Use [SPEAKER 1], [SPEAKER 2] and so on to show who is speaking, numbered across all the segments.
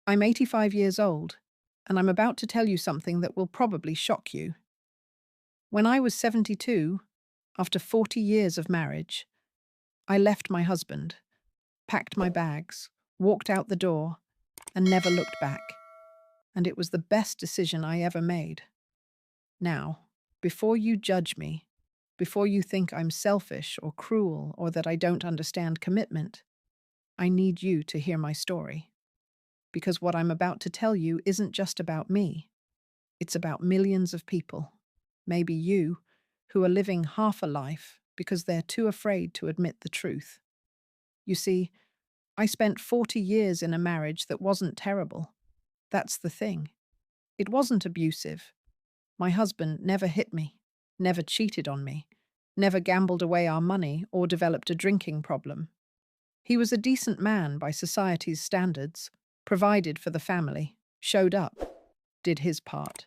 [SPEAKER 1] I'm 85 years old, and I'm about to tell you something that will probably shock you. When I was 72, after 40 years of marriage, I left my husband, packed my bags, walked out the door, and never looked back. And it was the best decision I ever made. Now, before you judge me, before you think I'm selfish or cruel or that I don't understand commitment, I need you to hear my story. Because what I'm about to tell you isn't just about me. It's about millions of people, maybe you, who are living half a life because they're too afraid to admit the truth. You see, I spent 40 years in a marriage that wasn't terrible. That's the thing. It wasn't abusive. My husband never hit me, never cheated on me, never gambled away our money or developed a drinking problem. He was a decent man by society's standards, provided for the family, showed up, did his part.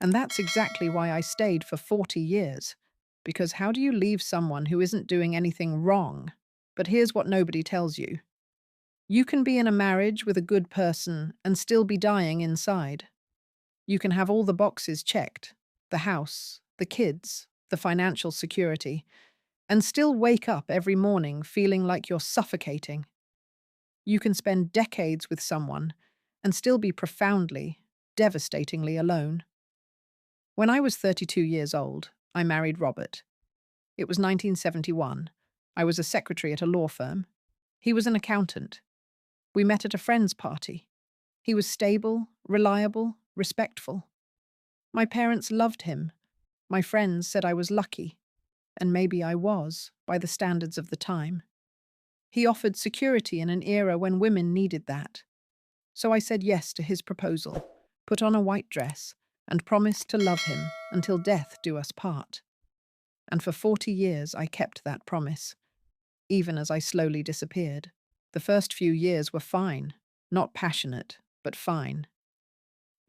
[SPEAKER 1] And that's exactly why I stayed for 40 years. Because how do you leave someone who isn't doing anything wrong? But here's what nobody tells you. You can be in a marriage with a good person and still be dying inside. You can have all the boxes checked, the house, the kids, the financial security, and still wake up every morning feeling like you're suffocating. You can spend decades with someone and still be profoundly, devastatingly alone. When I was 32 years old, I married Robert. It was 1971. I was a secretary at a law firm. He was an accountant. We met at a friend's party. He was stable, reliable, respectful. My parents loved him. My friends said I was lucky, and maybe I was, by the standards of the time. He offered security in an era when women needed that. So I said yes to his proposal, put on a white dress, and promised to love him until death do us part. And for 40 years I kept that promise, even as I slowly disappeared. The first few years were fine, not passionate, but fine.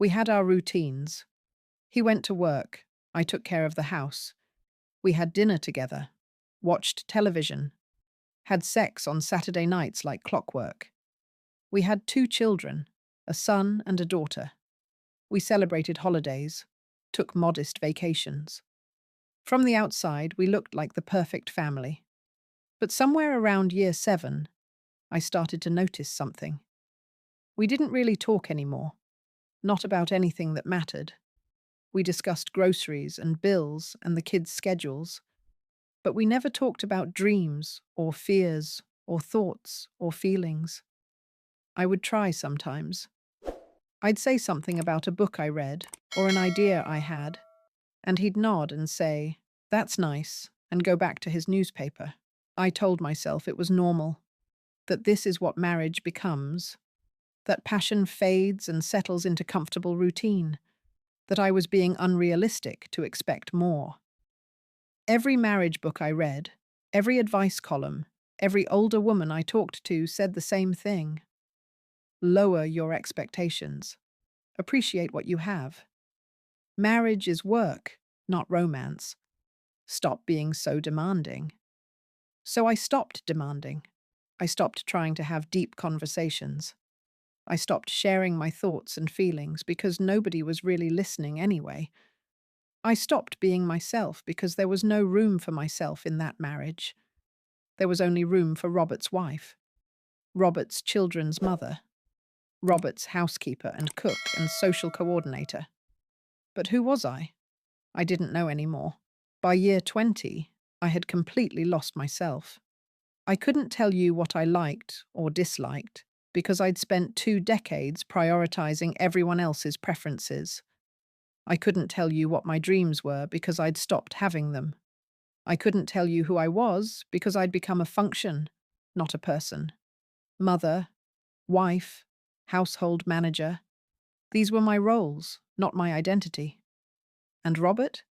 [SPEAKER 1] We had our routines. He went to work, I took care of the house. We had dinner together, watched television, had sex on Saturday nights like clockwork. We had 2 children, a son and a daughter. We celebrated holidays, took modest vacations. From the outside, we looked like the perfect family. But somewhere around year 7, I started to notice something. We didn't really talk anymore, not about anything that mattered. We discussed groceries and bills and the kids' schedules, but we never talked about dreams or fears or thoughts or feelings. I would try sometimes. I'd say something about a book I read or an idea I had, and he'd nod and say, "That's nice," and go back to his newspaper. I told myself it was normal, that this is what marriage becomes, that passion fades and settles into comfortable routine, that I was being unrealistic to expect more. Every marriage book I read, every advice column, every older woman I talked to said the same thing. Lower your expectations. Appreciate what you have. Marriage is work, not romance. Stop being so demanding. So I stopped demanding. I stopped trying to have deep conversations. I stopped sharing my thoughts and feelings because nobody was really listening anyway. I stopped being myself because there was no room for myself in that marriage. There was only room for Robert's wife, Robert's children's mother, Robert's housekeeper and cook and social coordinator. But who was I? I didn't know anymore. By year 20, I had completely lost myself. I couldn't tell you what I liked or disliked because I'd spent 2 decades prioritizing everyone else's preferences. I couldn't tell you what my dreams were because I'd stopped having them. I couldn't tell you who I was because I'd become a function, not a person. Mother, wife, household manager. These were my roles, not my identity. And Robert?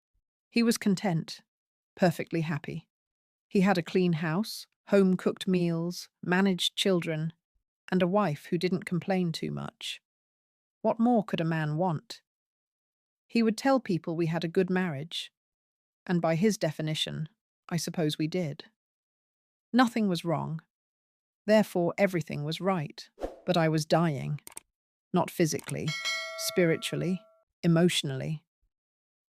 [SPEAKER 1] He was content, perfectly happy. He had a clean house, home-cooked meals, managed children, and a wife who didn't complain too much. What more could a man want? He would tell people we had a good marriage, and by his definition, I suppose we did. Nothing was wrong, therefore everything was right, but I was dying. not physically, spiritually, emotionally.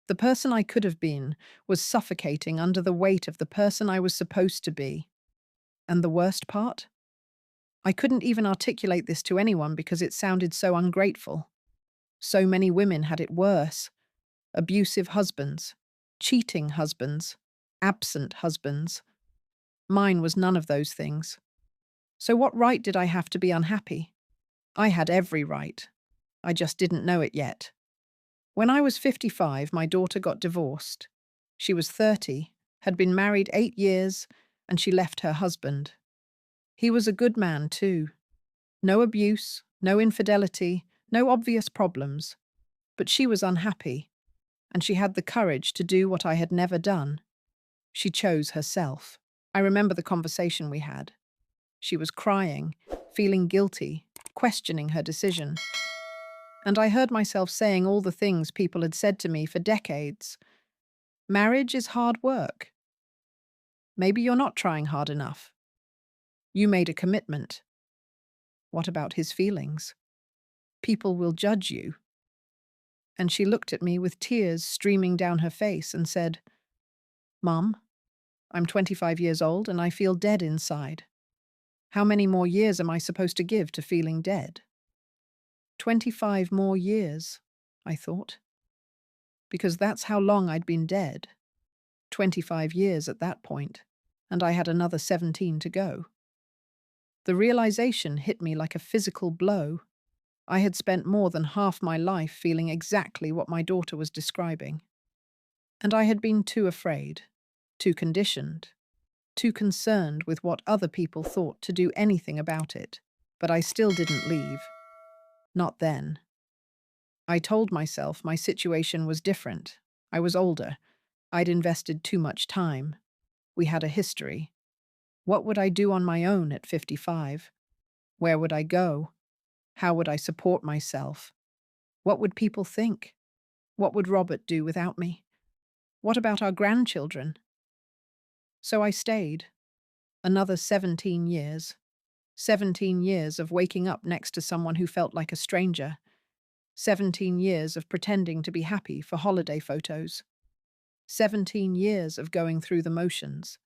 [SPEAKER 1] The person I could have been was suffocating under the weight of the person I was supposed to be. And the worst part? I couldn't even articulate this to anyone because it sounded so ungrateful. So many women had it worse. Abusive husbands, cheating husbands, absent husbands. Mine was none of those things. So what right did I have to be unhappy? I had every right. I just didn't know it yet. When I was 55, my daughter got divorced. She was 30, had been married 8 years, and she left her husband. He was a good man, too. No abuse, no infidelity, no obvious problems. But she was unhappy, and she had the courage to do what I had never done. She chose herself. I remember the conversation we had. She was crying, feeling guilty, questioning her decision. And I heard myself saying all the things people had said to me for decades. Marriage is hard work. Maybe you're not trying hard enough. You made a commitment. What about his feelings? People will judge you. And she looked at me with tears streaming down her face and said, Mom, I'm 25 years old and I feel dead inside. How many more years am I supposed to give to feeling dead? 25 more years, I thought. Because that's how long I'd been dead. 25 years at that point, and I had another 17 to go. The realization hit me like a physical blow. I had spent more than half my life feeling exactly what my daughter was describing. And I had been too afraid, too conditioned, too concerned with what other people thought to do anything about it. But I still didn't leave. Not then. I told myself my situation was different. I was older. I'd invested too much time. We had a history. What would I do on my own at 55? Where would I go? How would I support myself? What would people think? What would Robert do without me? What about our grandchildren? So I stayed. Another 17 years. 17 years of waking up next to someone who felt like a stranger. 17 years of pretending to be happy for holiday photos. 17 years of going through the motions.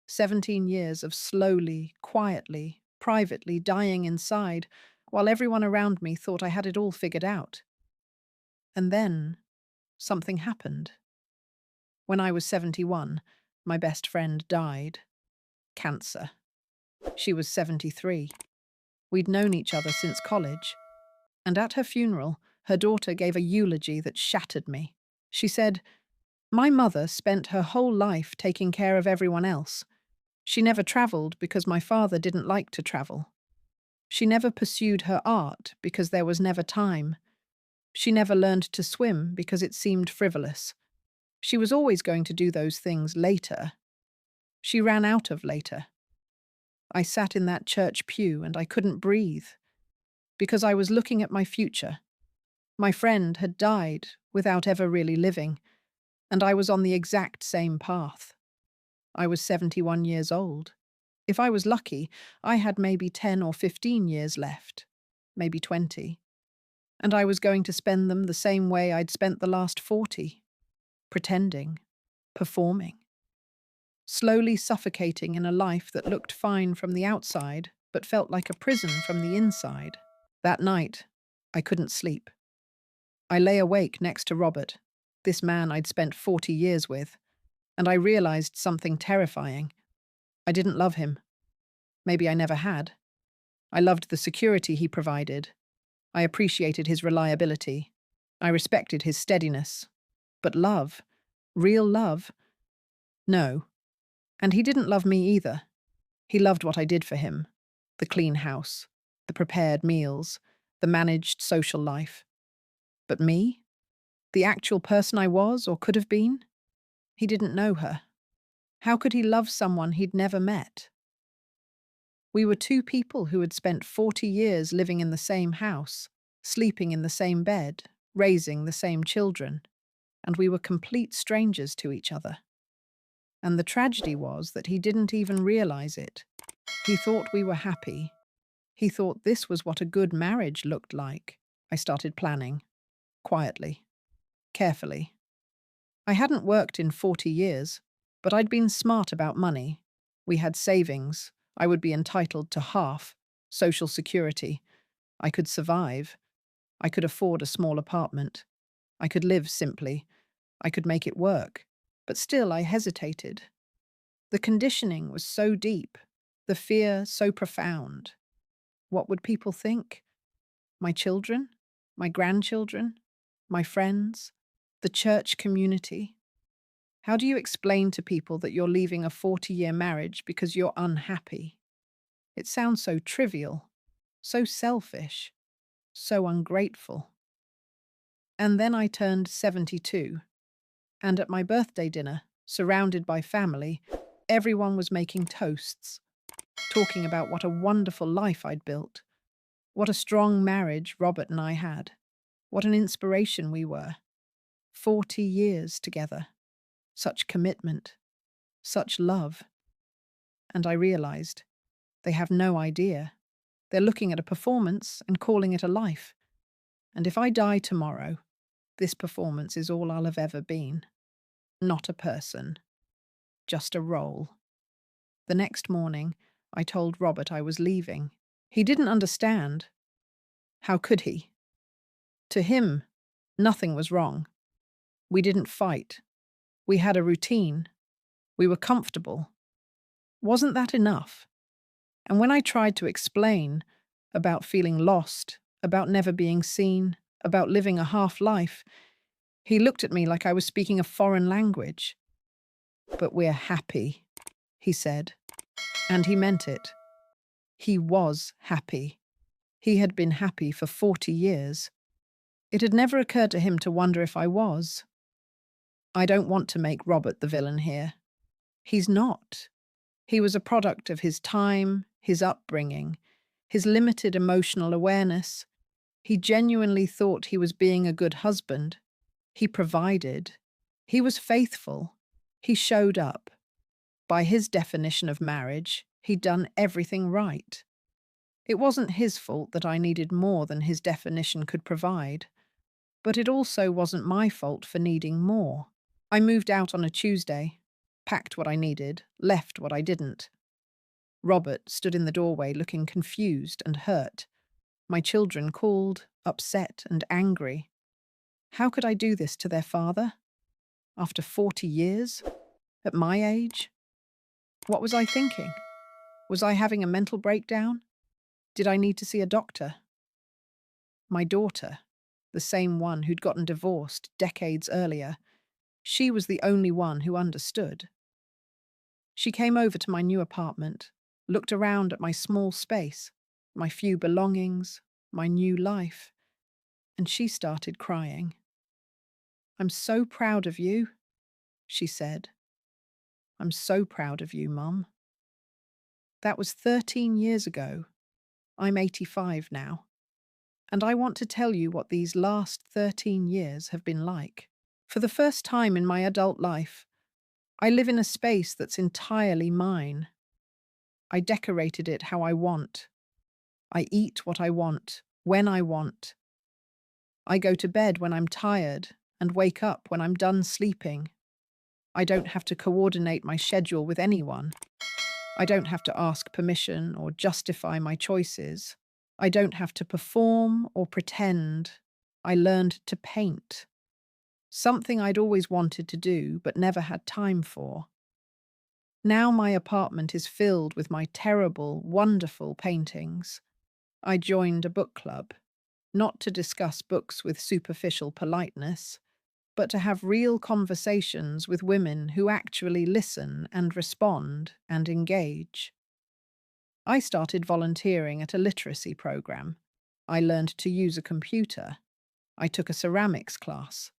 [SPEAKER 1] 17 years of slowly, quietly, privately dying inside while everyone around me thought I had it all figured out. And then something happened. When I was 71, my best friend died. Cancer. She was 73. We'd known each other since college. And at her funeral, her daughter gave a eulogy that shattered me. She said, "My mother spent her whole life taking care of everyone else. She never traveled because my father didn't like to travel. She never pursued her art because there was never time. She never learned to swim because it seemed frivolous. She was always going to do those things later. She ran out of later." I sat in that church pew and I couldn't breathe because I was looking at my future. My friend had died without ever really living, and I was on the exact same path. I was 71 years old. If I was lucky, I had maybe 10 or 15 years left, maybe 20. And I was going to spend them the same way I'd spent the last 40, pretending, performing, slowly suffocating in a life that looked fine from the outside but felt like a prison from the inside. That night, I couldn't sleep. I lay awake next to Robert, this man I'd spent 40 years with, and I realized something terrifying. I didn't love him. Maybe I never had. I loved the security he provided. I appreciated his reliability. I respected his steadiness. But love, real love, no. And he didn't love me either. He loved what I did for him. The clean house, the prepared meals, the managed social life. But me? The actual person I was or could have been? He didn't know her. How could he love someone he'd never met? We were two people who had spent 40 years living in the same house, sleeping in the same bed, raising the same children, and we were complete strangers to each other. And the tragedy was that he didn't even realize it. He thought we were happy. He thought this was what a good marriage looked like. I started planning, quietly, carefully. I hadn't worked in 40 years, but I'd been smart about money. We had savings. I would be entitled to half, social security. I could survive. I could afford a small apartment. I could live simply. I could make it work. But still, I hesitated. The conditioning was so deep, the fear so profound. What would people think? My children? My grandchildren? My friends? The church community? How do you explain to people that you're leaving a 40-year marriage because you're unhappy? It sounds so trivial, so selfish, so ungrateful. And then I turned 72, and at my birthday dinner, surrounded by family, everyone was making toasts, talking about what a wonderful life I'd built, what a strong marriage Robert and I had, what an inspiration we were. 40 years together, such commitment, such love. And I realized they have no idea. They're looking at a performance and calling it a life. And if I die tomorrow, this performance is all I'll have ever been. Not a person, just a role. The next morning, I told Robert I was leaving. He didn't understand. How could he? To him, nothing was wrong. We didn't fight. We had a routine. We were comfortable. Wasn't that enough? And when I tried to explain about feeling lost, about never being seen, about living a half-life, he looked at me like I was speaking a foreign language. But we're happy, he said. And he meant it. He was happy. He had been happy for 40 years. It had never occurred to him to wonder if I was. I don't want to make Robert the villain here. He's not. He was a product of his time, his upbringing, his limited emotional awareness. He genuinely thought he was being a good husband. He provided. He was faithful. He showed up. By his definition of marriage, he'd done everything right. It wasn't his fault that I needed more than his definition could provide. But it also wasn't my fault for needing more. I moved out on a Tuesday, packed what I needed, left what I didn't. Robert stood in the doorway looking confused and hurt. My children called, upset and angry. How could I do this to their father? After 40 years? At my age? What was I thinking? Was I having a mental breakdown? Did I need to see a doctor? My daughter, the same one who'd gotten divorced decades earlier, she was the only one who understood. She came over to my new apartment, looked around at my small space, my few belongings, my new life, and she started crying. "I'm so proud of you," she said. "I'm so proud of you, Mum." That was 13 years ago. I'm 85 now. And I want to tell you what these last 13 years have been like. For the first time in my adult life, I live in a space that's entirely mine. I decorated it how I want. I eat what I want, when I want. I go to bed when I'm tired and wake up when I'm done sleeping. I don't have to coordinate my schedule with anyone. I don't have to ask permission or justify my choices. I don't have to perform or pretend. I learned to paint. Something I'd always wanted to do but never had time for. Now my apartment is filled with my terrible, wonderful paintings. I joined a book club, not to discuss books with superficial politeness, but to have real conversations with women who actually listen and respond and engage. I started volunteering at a literacy program. I learned to use a computer. I took a ceramics class.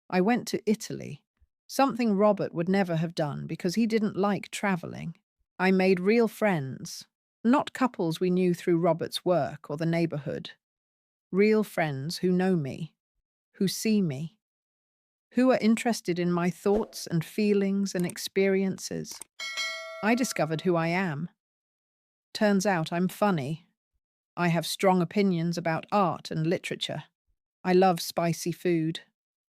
[SPEAKER 1] I went to Italy, something Robert would never have done because he didn't like traveling. I made real friends, not couples we knew through Robert's work or the neighborhood. Real friends who know me, who see me, who are interested in my thoughts and feelings and experiences. I discovered who I am. Turns out I'm funny. I have strong opinions about art and literature. I love spicy food.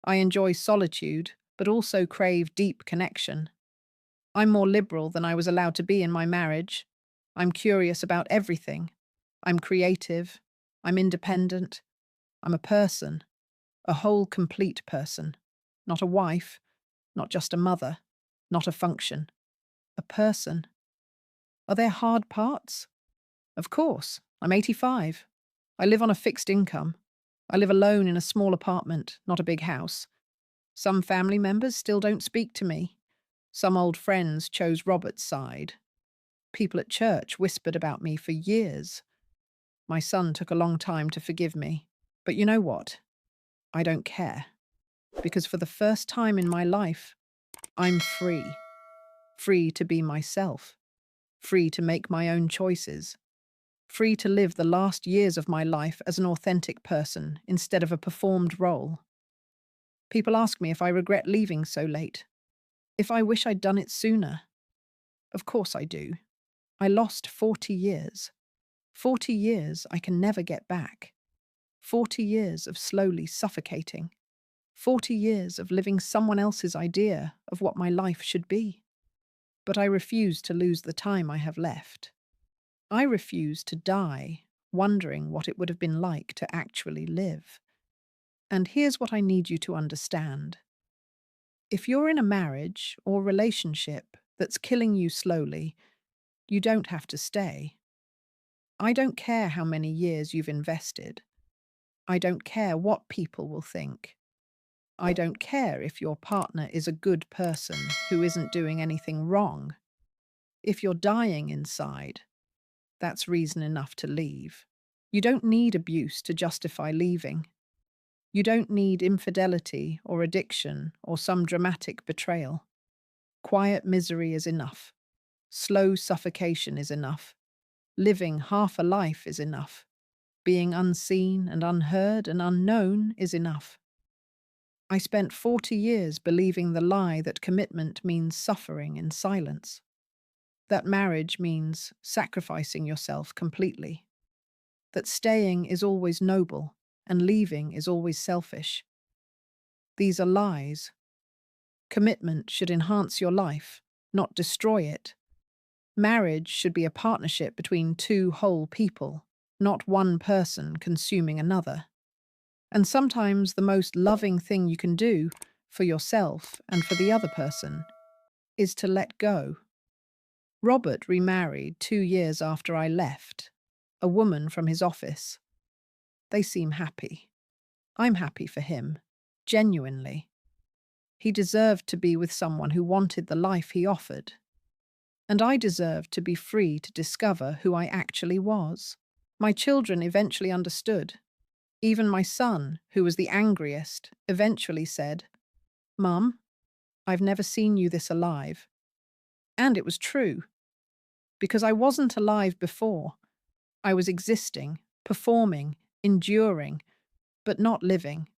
[SPEAKER 1] I enjoy solitude, but also crave deep connection. I'm more liberal than I was allowed to be in my marriage. I'm curious about everything. I'm creative. I'm independent. I'm a person, a whole, complete person. Not a wife, not just a mother, not a function. A person. Are there hard parts? Of course. I'm 85. I live on a fixed income. I live alone in a small apartment, not a big house. Some family members still don't speak to me. Some old friends chose Robert's side. People at church whispered about me for years. My son took a long time to forgive me. But you know what? I don't care. Because for the first time in my life, I'm free. Free to be myself. Free to make my own choices. Free to live the last years of my life as an authentic person instead of a performed role. People ask me if I regret leaving so late. If I wish I'd done it sooner. Of course I do. I lost 40 years. 40 years I can never get back. 40 years of slowly suffocating. 40 years of living someone else's idea of what my life should be. But I refuse to lose the time I have left. I refuse to die wondering what it would have been like to actually live. And here's what I need you to understand. If you're in a marriage or relationship that's killing you slowly, you don't have to stay. I don't care how many years you've invested. I don't care what people will think. I don't care if your partner is a good person who isn't doing anything wrong. If you're dying inside, that's reason enough to leave. You don't need abuse to justify leaving. You don't need infidelity or addiction or some dramatic betrayal. Quiet misery is enough. Slow suffocation is enough. Living half a life is enough. Being unseen and unheard and unknown is enough. I spent 40 years believing the lie that commitment means suffering in silence, that marriage means sacrificing yourself completely, that staying is always noble and leaving is always selfish. These are lies. Commitment should enhance your life, not destroy it. Marriage should be a partnership between two whole people, not one person consuming another. And sometimes the most loving thing you can do for yourself and for the other person is to let go. Robert remarried 2 years after I left, a woman from his office. They seem happy. I'm happy for him, genuinely. He deserved to be with someone who wanted the life he offered. And I deserved to be free to discover who I actually was. My children eventually understood. Even my son, who was the angriest, eventually said, "Mum, I've never seen you this alive." And it was true. Because I wasn't alive before. I was existing, performing, enduring, but not living.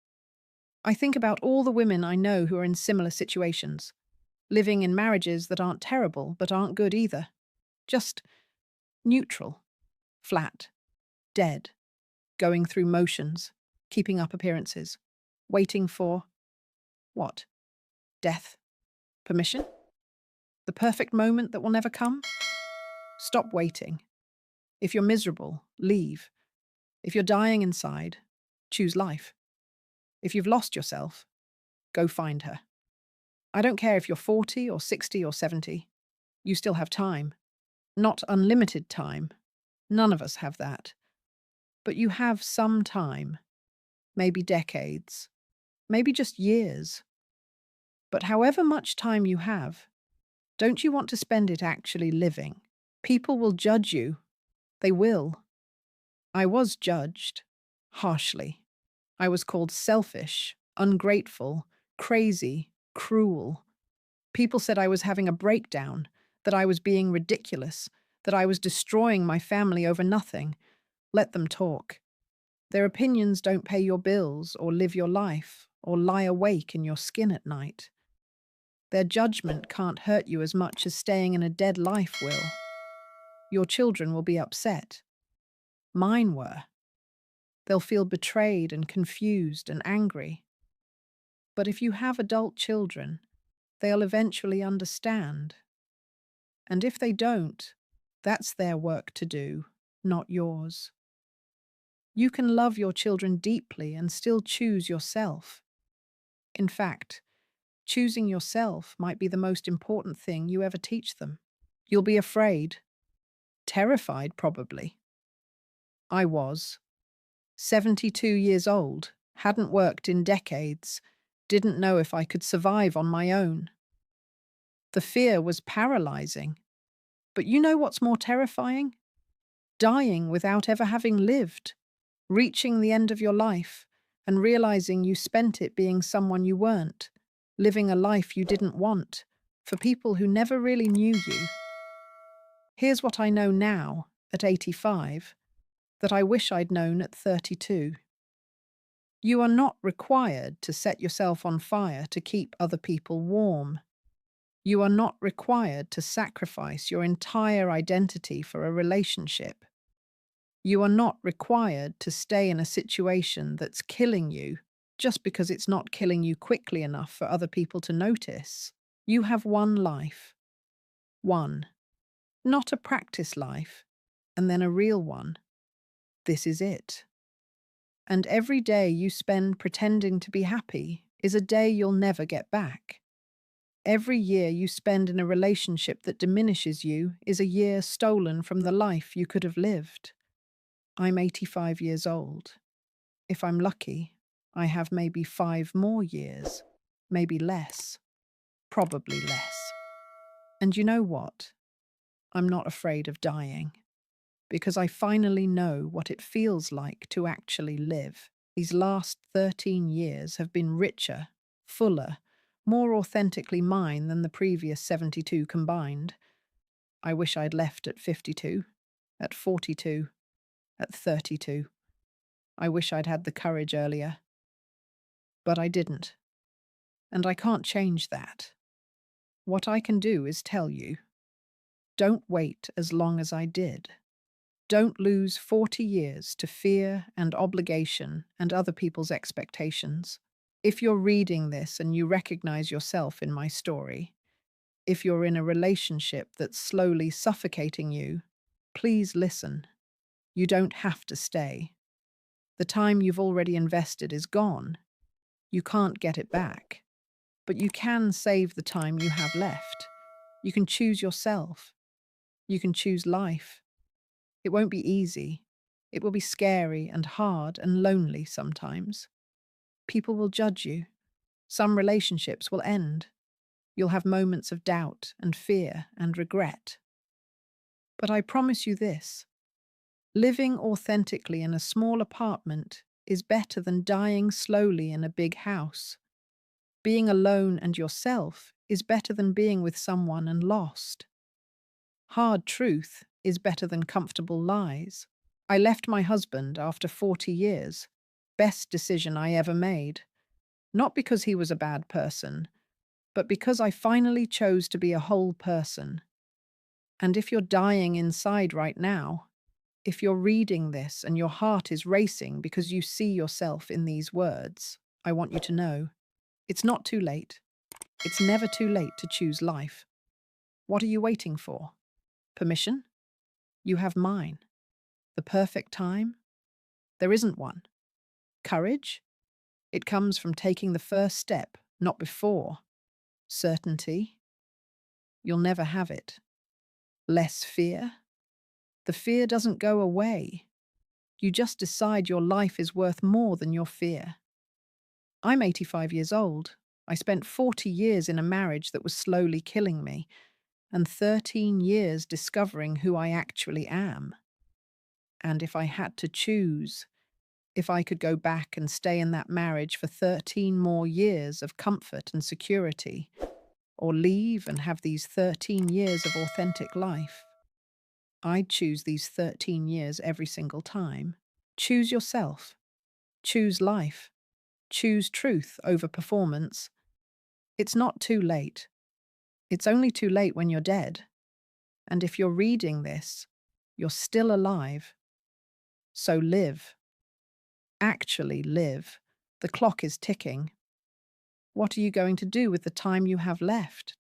[SPEAKER 1] I think about all the women I know who are in similar situations, living in marriages that aren't terrible but aren't good either. Just neutral, flat, dead, going through motions, keeping up appearances, waiting for what? Death? Permission? The perfect moment that will never come? Stop waiting. If you're miserable, leave. If you're dying inside, choose life. If you've lost yourself, go find her. I don't care if you're 40 or 60 or 70. You still have time. Not unlimited time. None of us have that. But you have some time. Maybe decades. Maybe just years. But however much time you have, don't you want to spend it actually living? People will judge you. They will. I was judged. Harshly. I was called selfish, ungrateful, crazy, cruel. People said I was having a breakdown, that I was being ridiculous, that I was destroying my family over nothing. Let them talk. Their opinions don't pay your bills or live your life or lie awake in your skin at night. Their judgment can't hurt you as much as staying in a dead life will. Your children will be upset. Mine were. They'll feel betrayed and confused and angry. But if you have adult children, they'll eventually understand. And if they don't, that's their work to do, not yours. You can love your children deeply and still choose yourself. In fact, choosing yourself might be the most important thing you ever teach them. You'll be afraid, terrified probably. I was. 72 years old, hadn't worked in decades, didn't know if I could survive on my own. The fear was paralyzing. But you know what's more terrifying? Dying without ever having lived, reaching the end of your life and realizing you spent it being someone you weren't, living a life you didn't want, for people who never really knew you. Here's what I know now, at 85, that I wish I'd known at 32. You are not required to set yourself on fire to keep other people warm. You are not required to sacrifice your entire identity for a relationship. You are not required to stay in a situation that's killing you just because it's not killing you quickly enough for other people to notice. You have one life. One. Not a practice life, and then a real one. This is it. And every day you spend pretending to be happy is a day you'll never get back. Every year you spend in a relationship that diminishes you is a year stolen from the life you could have lived. I'm 85 years old. If I'm lucky, I have maybe 5 more years, maybe less, probably less. And you know what? I'm not afraid of dying, because I finally know what it feels like to actually live. These last 13 years have been richer, fuller, more authentically mine than the previous 72 combined. I wish I'd left at 52, at 42, at 32. I wish I'd had the courage earlier. But I didn't. And I can't change that. What I can do is tell you, don't wait as long as I did. Don't lose 40 years to fear and obligation and other people's expectations. If you're reading this and you recognize yourself in my story, if you're in a relationship that's slowly suffocating you, please listen. You don't have to stay. The time you've already invested is gone. You can't get it back. But you can save the time you have left. You can choose yourself. You can choose life. It won't be easy. It will be scary and hard and lonely sometimes. People will judge you. Some relationships will end. You'll have moments of doubt and fear and regret. But I promise you this: living authentically in a small apartment is better than dying slowly in a big house. Being alone and yourself is better than being with someone and lost. Hard truth is better than comfortable lies. I left my husband after 40 years. Best decision I ever made. Not because he was a bad person, but because I finally chose to be a whole person. And if you're dying inside right now, if you're reading this and your heart is racing because you see yourself in these words, I want you to know, it's not too late. It's never too late to choose life. What are you waiting for? Permission? You have mine. The perfect time? There isn't one. Courage? It comes from taking the first step, not before. Certainty? You'll never have it. Less fear? The fear doesn't go away. You just decide your life is worth more than your fear. I'm 85 years old. I spent 40 years in a marriage that was slowly killing me, and 13 years discovering who I actually am. And if I had to choose, if I could go back and stay in that marriage for 13 more years of comfort and security, or leave and have these 13 years of authentic life, I'd choose these 13 years every single time. Choose yourself. Choose life. Choose truth over performance. It's not too late. It's only too late when you're dead. And if you're reading this, you're still alive. So live. actually live. The clock is ticking. What are you going to do with the time you have left?